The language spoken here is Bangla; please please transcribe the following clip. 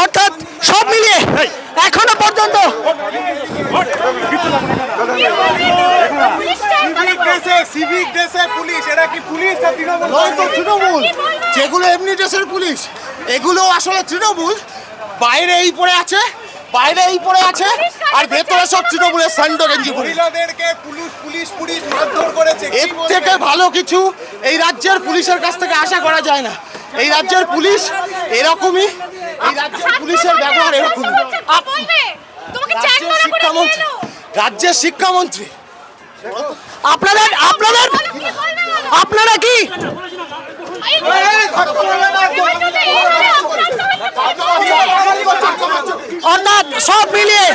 অর্থাৎ সব মিলিয়ে এখনো পর্যন্ত সিভিক ড্রেসে পুলিশ, এরা কি পুলিশ না তৃণমূল? হয়তো তৃণমূল, যেগুলো এমনি ড্রেসের পুলিশ, এগুলো আসলে তৃণমূল। বাইরে এই পরে আছে, বাইরে এই পরে আছে, আর ভেতরে সব তৃণমূলের স্যান্ডো গেঞ্জি পরে। মহিলাদেরকে পুলিশ মারধর করেছে। এর থেকে ভালো কিছু এই রাজ্যের পুলিশের কাছ থেকে আশা করা যায় না। এই রাজ্যের পুলিশ এরকমই, এই রাজ্যের পুলিশের ব্যবহার এরকমই। রাজ্যের শিক্ষামন্ত্রী আপনারা কি অর্থাৎ সব মিলিয়ে